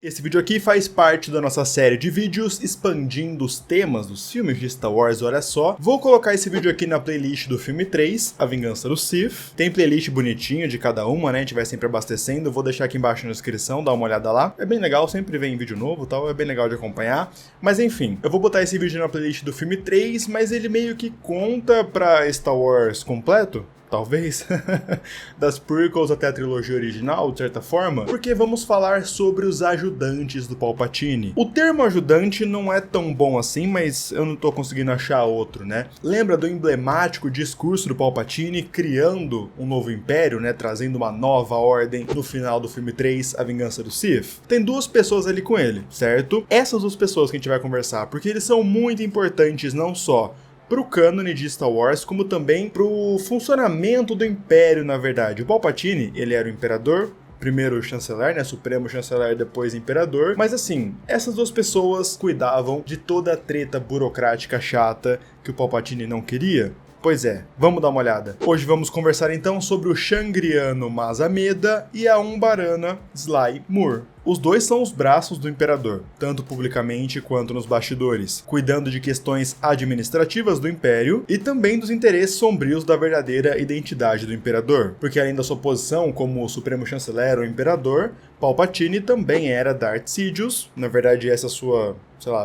Esse vídeo aqui faz parte da nossa série de vídeos expandindo os temas dos filmes de Star Wars, olha só. Vou colocar esse vídeo aqui na playlist do filme 3, A Vingança do Sith. Tem playlist bonitinha de cada uma, né? A gente vai sempre abastecendo. Vou deixar aqui embaixo na descrição, dá uma olhada lá. É bem legal, sempre vem vídeo novo e tal, é bem legal de acompanhar. Mas enfim, eu vou botar esse vídeo na playlist do filme 3, mas ele meio que conta pra Star Wars completo. Talvez, das prequels até a trilogia original, de certa forma, porque vamos falar sobre os ajudantes do Palpatine. O termo ajudante não é tão bom assim, mas eu não tô conseguindo achar outro, né? Lembra do emblemático discurso do Palpatine criando um novo império, né? Trazendo uma nova ordem no final do filme 3, A Vingança do Sith? Tem duas pessoas ali com ele, certo? Essas duas pessoas que a gente vai conversar, porque eles são muito importantes não só pro cânone de Star Wars, como também pro funcionamento do Império, na verdade. O Palpatine, ele era o Imperador, primeiro chanceler, né, supremo chanceler, depois imperador, mas assim, essas duas pessoas cuidavam de toda a treta burocrática chata que o Palpatine não queria. Pois é, vamos dar uma olhada. Hoje vamos conversar então sobre o Shangriano Mas Amedda e a Umbarana Sly Moore. Os dois são os braços do Imperador, tanto publicamente quanto nos bastidores, cuidando de questões administrativas do Império e também dos interesses sombrios da verdadeira identidade do Imperador, porque além da sua posição como o Supremo Chanceler ou Imperador, Palpatine também era Darth Sidious, na verdade essa é a sua,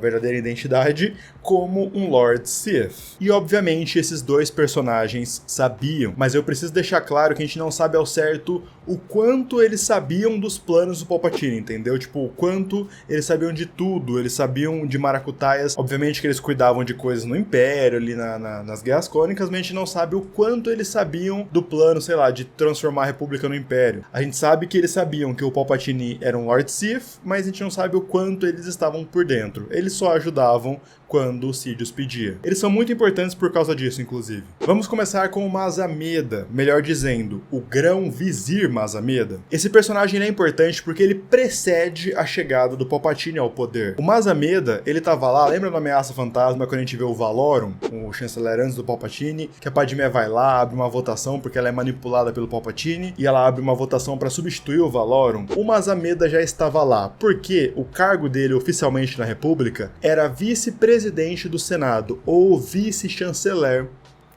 verdadeira identidade, como um Lord Sith. E obviamente esses dois personagens sabiam, mas eu preciso deixar claro que a gente não sabe ao certo o quanto eles sabiam dos planos do Palpatine, entendeu? Tipo, o quanto eles sabiam de tudo, eles sabiam de maracutaias. Obviamente que eles cuidavam de coisas no Império, ali nas Guerras Clônicas, mas a gente não sabe o quanto eles sabiam do plano, de transformar a República no Império. A gente sabe que eles sabiam que o Palpatine era um Lord Sith, mas a gente não sabe o quanto eles estavam por dentro. Eles só ajudavam quando o Sidious pedia. Eles são muito importantes por causa disso, inclusive. Vamos começar com o Mas Amedda, melhor dizendo, o Grão-Vizir Mas Amedda. Esse personagem é importante porque ele precede a chegada do Palpatine ao poder. O Mas Amedda, ele tava lá, lembra da Ameaça Fantasma, quando a gente vê o Valorum, o chanceler antes do Palpatine, que a Padmé vai lá, abre uma votação porque ela é manipulada pelo Palpatine, e ela abre uma votação para substituir o Valorum. O Mas Amedda já estava lá, porque o cargo dele oficialmente na República era vice-presidente do Senado, ou vice-chanceler,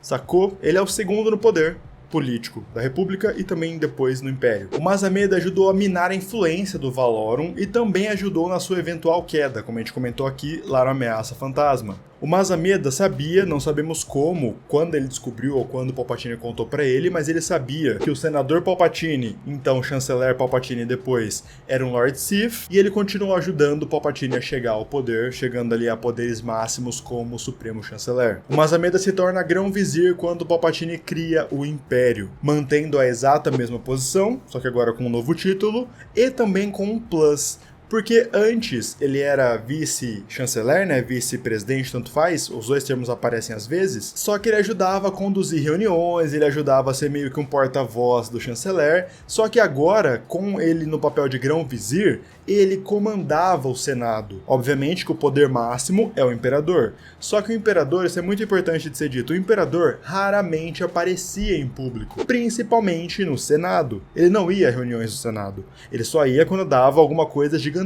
sacou? Ele é o segundo no poder político da República e também depois no Império. O Mas Amedda ajudou a minar a influência do Valorum e também ajudou na sua eventual queda, como a gente comentou aqui lá no Ameaça Fantasma. O Mas Amedda sabia, não sabemos como, quando ele descobriu ou quando o Palpatine contou pra ele, mas ele sabia que o senador Palpatine, então chanceler Palpatine depois, era um Lord Sith, e ele continuou ajudando o Palpatine a chegar ao poder, chegando ali a poderes máximos como o Supremo Chanceler. O Mas Amedda se torna Grão-Vizir quando o Palpatine cria o Império, mantendo a exata mesma posição, só que agora com um novo título, e também com um plus. Porque antes ele era vice-chanceler, né, vice-presidente, tanto faz, os dois termos aparecem às vezes, só que ele ajudava a conduzir reuniões, ele ajudava a ser meio que um porta-voz do chanceler, só que agora, com ele no papel de Grão-Vizir, ele comandava o Senado. Obviamente que o poder máximo é o Imperador, só que o Imperador, isso é muito importante de ser dito, o Imperador raramente aparecia em público, principalmente no Senado. Ele não ia a reuniões do Senado, ele só ia quando dava alguma coisa gigantesca.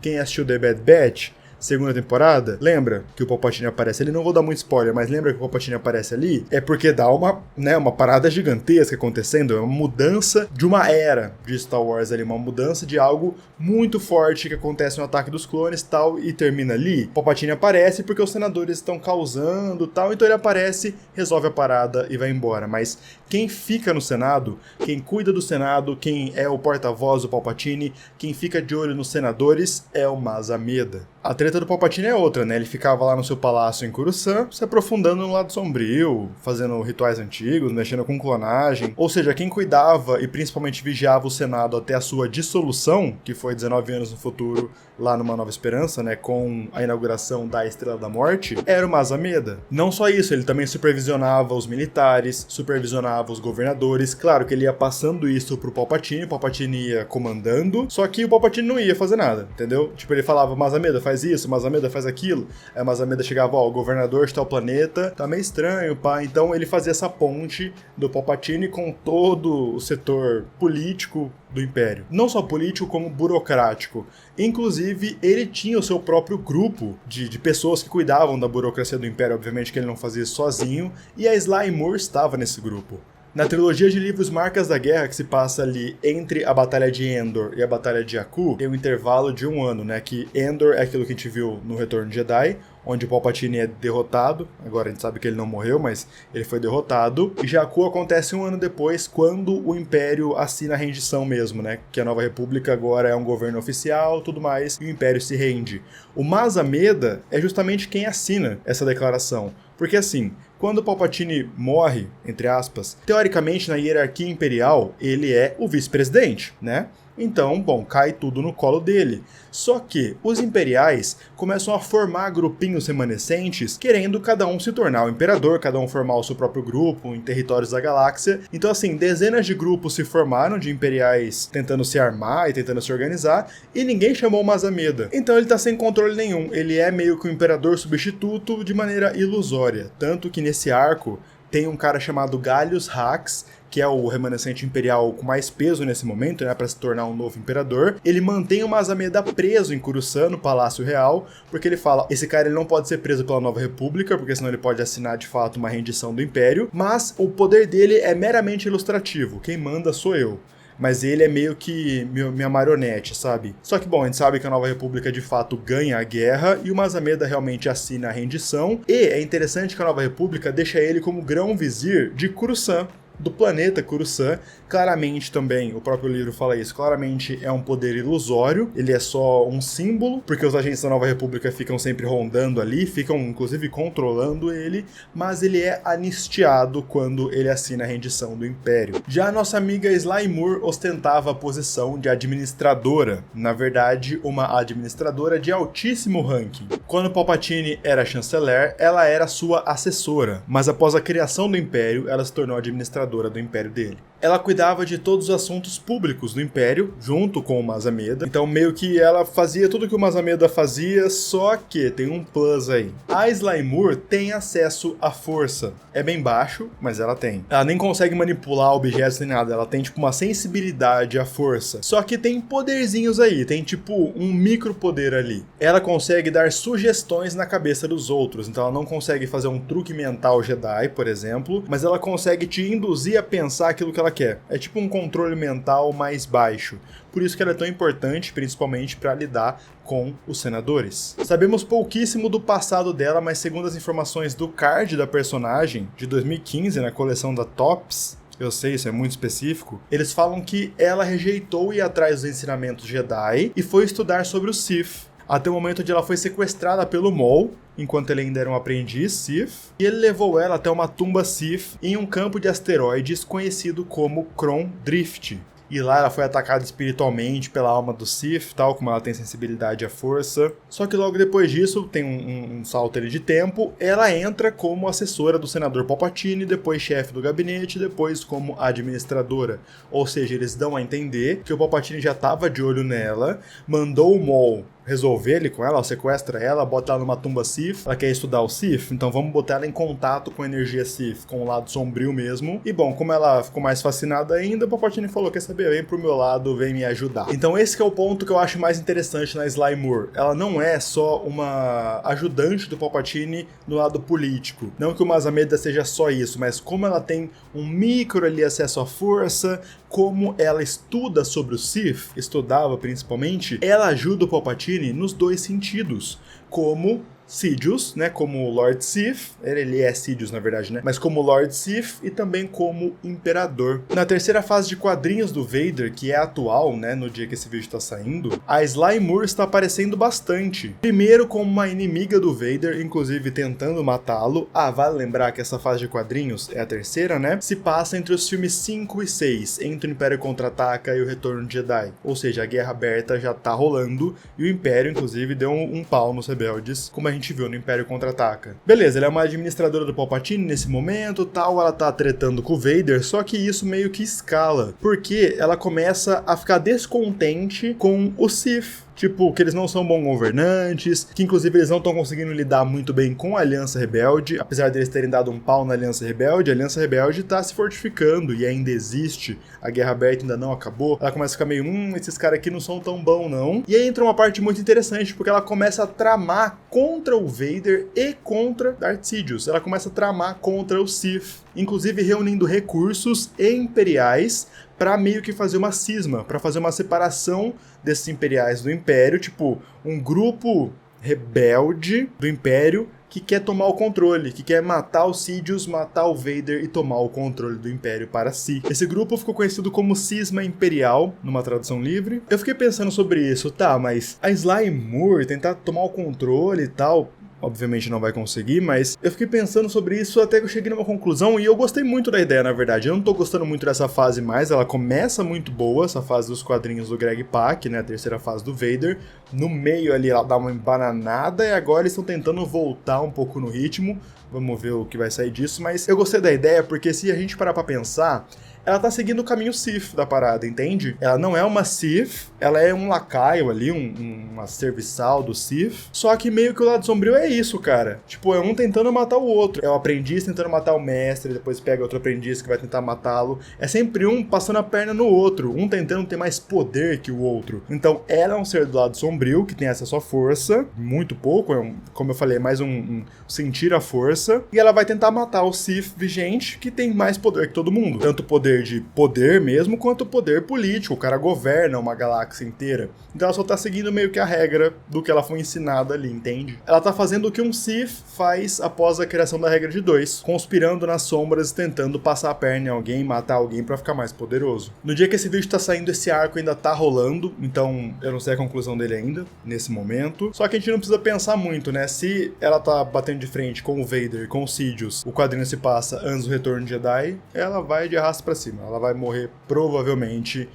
Quem assistiu The Bad Batch, segunda temporada, lembra que o Palpatine aparece ali? Não vou dar muito spoiler, mas lembra que o Palpatine aparece ali? É porque dá uma parada gigantesca acontecendo, é uma mudança de uma era de Star Wars ali, uma mudança de algo muito forte que acontece no Ataque dos Clones tal, e termina ali. O Palpatine aparece porque os senadores estão causando tal, então ele aparece, resolve a parada e vai embora. Mas quem fica no Senado, quem cuida do Senado, quem é o porta-voz do Palpatine, quem fica de olho nos senadores é o Mas Amedda. A treta do Palpatine é outra, né? Ele ficava lá no seu palácio em Coruscant, se aprofundando no lado sombrio, fazendo rituais antigos, mexendo com clonagem. Ou seja, quem cuidava e principalmente vigiava o Senado até a sua dissolução, que foi 19 anos no futuro, lá numa Nova Esperança, né? Com a inauguração da Estrela da Morte, era o Mas Amedda. Não só isso, ele também supervisionava os militares, supervisionava os governadores. Claro que ele ia passando isso pro Palpatine, o Palpatine ia comandando, só que o Palpatine não ia fazer nada, entendeu? Tipo, ele falava, Mas Amedda, faz isso, o Mazameda faz aquilo. Aí o Mazameda chegava, ó, o governador de tal planeta tá meio estranho, pá. Então ele fazia essa ponte do Palpatine com todo o setor político do Império. Não só político, como burocrático. Inclusive, ele tinha o seu próprio grupo de pessoas que cuidavam da burocracia do Império. Obviamente que ele não fazia isso sozinho. E a Sly Moore estava nesse grupo. Na trilogia de livros Marcas da Guerra, que se passa ali entre a Batalha de Endor e a Batalha de Jakku, tem um intervalo de 1 ano, né? Que Endor é aquilo que a gente viu no Retorno de Jedi, onde o Palpatine é derrotado. Agora a gente sabe que ele não morreu, mas ele foi derrotado. E Jakku acontece 1 ano depois, quando o Império assina a rendição mesmo, né? Que a Nova República agora é um governo oficial, tudo mais, e o Império se rende. O Mazameda é justamente quem assina essa declaração. Porque assim, quando o Palpatine morre, entre aspas, teoricamente na hierarquia imperial, ele é o vice-presidente, né? Então, bom, cai tudo no colo dele. Só que os imperiais começam a formar grupinhos remanescentes, querendo cada um se tornar o imperador, cada um formar o seu próprio grupo em territórios da galáxia. Então, assim, dezenas de grupos se formaram de imperiais tentando se armar e tentando se organizar, e ninguém chamou o Mazameda. Então ele tá sem controle nenhum. Ele é meio que o imperador substituto de maneira ilusória. Tanto que nesse arco tem um cara chamado Gallius Rax, que é o remanescente imperial com mais peso nesse momento, né, para se tornar um novo imperador. Ele mantém o Mazameda preso em Coruscant, no Palácio Real, porque ele fala, esse cara ele não pode ser preso pela Nova República, porque senão ele pode assinar de fato uma rendição do Império, mas o poder dele é meramente ilustrativo, quem manda sou eu. Mas ele é meio que minha marionete, sabe? Só que, bom, a gente sabe que a Nova República de fato ganha a guerra e o Mazameda realmente assina a rendição. E é interessante que a Nova República deixa ele como grão-vizir de Coruscant, do planeta Coruscant. Claramente também, o próprio livro fala isso, claramente é um poder ilusório, ele é só um símbolo, porque os agentes da Nova República ficam sempre rondando ali, ficam inclusive controlando ele, mas ele é anistiado quando ele assina a rendição do Império. Já a nossa amiga Sly Moore ostentava a posição de administradora, na verdade uma administradora de altíssimo ranking. Quando Palpatine era chanceler, ela era sua assessora, mas após a criação do Império, ela se tornou administradora do Império dele. Ela cuidava de todos os assuntos públicos do Império, junto com o Mazameda. Então, meio que ela fazia tudo que o Mazameda fazia, só que tem um plus aí. A Sly Moore tem acesso à força. É bem baixo, mas ela tem. Ela nem consegue manipular objetos nem nada. Ela tem, tipo, uma sensibilidade à força. Só que tem poderzinhos aí. Tem, tipo, um micro poder ali. Ela consegue dar sugestões na cabeça dos outros. Então, ela não consegue fazer um truque mental Jedi, por exemplo, mas ela consegue te induzir a pensar aquilo que ela quer. É tipo um controle mental mais baixo. Por isso que ela é tão importante, principalmente para lidar com os senadores. Sabemos pouquíssimo do passado dela, mas segundo as informações do card da personagem, de 2015, na coleção da Topps, eu sei, isso é muito específico, eles falam que ela rejeitou ir atrás dos ensinamentos Jedi e foi estudar sobre o Sith. Até o momento onde ela foi sequestrada pelo Maul, enquanto ele ainda era um aprendiz Sith, e ele levou ela até uma tumba Sith em um campo de asteroides conhecido como Cron Drift. E lá ela foi atacada espiritualmente pela alma do Sith, tal como ela tem sensibilidade à força. Só que logo depois disso, tem um salto ali de tempo, ela entra como assessora do senador Palpatine, depois chefe do gabinete, depois como administradora. Ou seja, eles dão a entender que o Palpatine já estava de olho nela, mandou o Maul resolver ele com ela, sequestra ela, bota ela numa tumba Sith, ela quer estudar o Sith, então vamos botar ela em contato com a energia Sith, com o lado sombrio mesmo. E bom, como ela ficou mais fascinada ainda, o Palpatine falou, quer saber, vem pro meu lado, vem me ajudar. Então esse que é o ponto que eu acho mais interessante na Sly Moore. Ela não é só uma ajudante do Palpatine no lado político. Não que o Mazameda seja só isso, mas como ela tem um micro ali acesso à força, como ela estuda sobre o Sith, estudava principalmente, ela ajuda o Palpatine nos dois sentidos, como Sidious, né, como Lord Sith, ele é Sidious na verdade, né, mas como Lord Sith e também como Imperador. Na terceira fase de quadrinhos do Vader, que é atual, né, no dia que esse vídeo está saindo, a Sly Moore está aparecendo bastante. Primeiro como uma inimiga do Vader, inclusive tentando matá-lo. Vale lembrar que essa fase de quadrinhos, é a terceira, né, se passa entre os filmes 5 e 6, entre o Império Contra-Ataca e o Retorno de Jedi. Ou seja, a Guerra Aberta já tá rolando e o Império, inclusive, deu um pau nos rebeldes, como a gente viu no Império Contra-Ataca. Beleza, ela é uma administradora do Palpatine nesse momento, tal, ela tá tretando com o Vader, só que isso meio que escala, porque ela começa a ficar descontente com o Sith. tipo, que eles não são bons governantes, que inclusive eles não estão conseguindo lidar muito bem com a Aliança Rebelde, apesar deles terem dado um pau na Aliança Rebelde tá se fortificando e ainda existe, a Guerra Aberta ainda não acabou, ela começa a ficar meio, esses caras aqui não são tão bons não, e aí entra uma parte muito interessante, porque ela começa a tramar contra o Vader e contra Darth Sidious, ela começa a tramar contra o Sith, inclusive reunindo recursos imperiais para meio que fazer uma cisma, para fazer uma separação desses imperiais do Império, tipo, um grupo rebelde do Império que quer tomar o controle, que quer matar o Sidious, matar o Vader e tomar o controle do Império para si. Esse grupo ficou conhecido como Cisma Imperial, numa tradução livre. Eu fiquei pensando sobre isso, tá, mas a Sly Moore tentar tomar o controle e tal, obviamente não vai conseguir, mas eu fiquei pensando sobre isso até que eu cheguei numa conclusão e eu gostei muito da ideia, na verdade. Eu não tô gostando muito dessa fase mais, ela começa muito boa, essa fase dos quadrinhos do Greg Pak, né, a terceira fase do Vader. No meio ali ela dá uma embananada e agora eles estão tentando voltar um pouco no ritmo. Vamos ver o que vai sair disso, mas eu gostei da ideia porque se a gente parar pra pensar, ela tá seguindo o caminho Sith da parada, entende? Ela não é uma Sith, ela é um lacaio ali, uma serviçal do Sith, só que meio que o lado sombrio é isso, cara. Tipo, é um tentando matar o outro. É o aprendiz tentando matar o mestre, depois pega outro aprendiz que vai tentar matá-lo. É sempre um passando a perna no outro, um tentando ter mais poder que o outro. Então, ela é um ser do lado sombrio, que tem acesso à força, muito pouco, como eu falei, é mais um sentir a força, e ela vai tentar matar o Sith vigente, que tem mais poder que todo mundo. Tanto poder de poder mesmo, quanto poder político. O cara governa uma galáxia inteira. Então ela só tá seguindo meio que a regra do que ela foi ensinada ali, entende? Ela tá fazendo o que um Sith faz após a criação da regra de 2, conspirando nas sombras, tentando passar a perna em alguém, matar alguém pra ficar mais poderoso. No dia que esse vídeo tá saindo, esse arco ainda tá rolando, então eu não sei a conclusão dele ainda, nesse momento. Só que a gente não precisa pensar muito, né? Se ela tá batendo de frente com o Vader, com o Sidious, o quadrinho se passa antes do Retorno de Jedi, ela vai de arrasto pra cima. Ela vai morrer provavelmente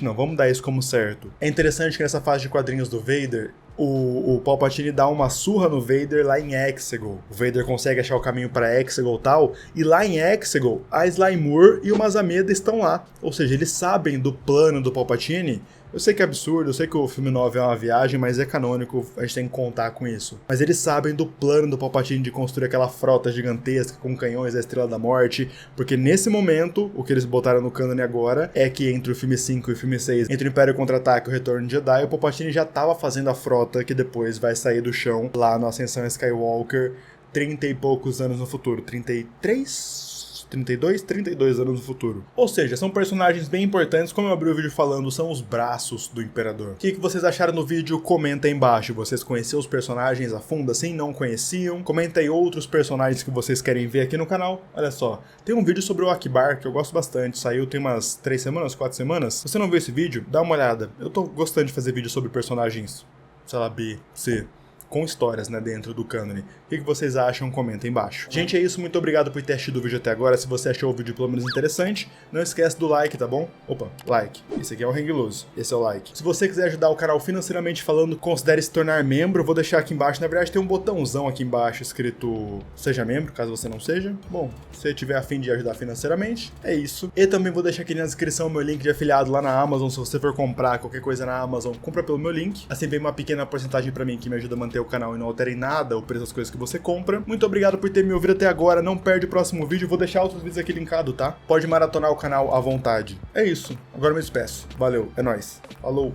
não, vamos dar isso como certo. É interessante que nessa fase de quadrinhos do Vader, o Palpatine dá uma surra no Vader lá em Exegol. O Vader consegue achar o caminho pra Exegol e tal, e lá em Exegol, a Sly Moore e o Mazameda estão lá. Ou seja, eles sabem do plano do Palpatine. Eu sei que é absurdo, eu sei que o filme 9 é uma viagem, mas é canônico, a gente tem que contar com isso. Mas eles sabem do plano do Palpatine de construir aquela frota gigantesca com canhões da Estrela da Morte, porque nesse momento, o que eles botaram no cânone agora é que entre o filme 5 e o filme 6, entre o Império Contra-Ataque e o Retorno de Jedi, o Palpatine já estava fazendo a frota que depois vai sair do chão lá no Ascensão Skywalker 30 e poucos anos no futuro. 33? 32 anos no futuro. Ou seja, são personagens bem importantes, como eu abri o vídeo falando, são os braços do Imperador. O que vocês acharam do vídeo? Comenta aí embaixo. Vocês conheciam os personagens a fundo assim? Não conheciam? Comenta aí outros personagens que vocês querem ver aqui no canal. Olha só, tem um vídeo sobre o Akbar que eu gosto bastante, saiu tem umas 3 semanas, 4 semanas. Se você não viu esse vídeo, dá uma olhada. Eu tô gostando de fazer vídeo sobre personagens, sei lá, B, C, com histórias, né, dentro do cânone. O que vocês acham? Comenta aí embaixo. Gente, é isso. Muito obrigado por ter assistido o vídeo até agora. Se você achou o vídeo pelo menos interessante, não esquece do like, tá bom? Opa, like. Esse aqui é o Hang Loose. Esse é o like. Se você quiser ajudar o canal financeiramente falando, considere se tornar membro. Eu vou deixar aqui embaixo. Na verdade, tem um botãozão aqui embaixo escrito Seja Membro, caso você não seja. Bom, se você tiver a fim de ajudar financeiramente, é isso. E também vou deixar aqui na descrição o meu link de afiliado lá na Amazon. Se você for comprar qualquer coisa na Amazon, compra pelo meu link. Assim vem uma pequena porcentagem pra mim que me ajuda a manter o canal e não altera em nada o preço das coisas que você compra. Muito obrigado por ter me ouvido até agora. Não perde o próximo vídeo. Vou deixar outros vídeos aqui linkado, tá? Pode maratonar o canal à vontade. É isso. Agora eu me despeço. Valeu. É nóis. Falou.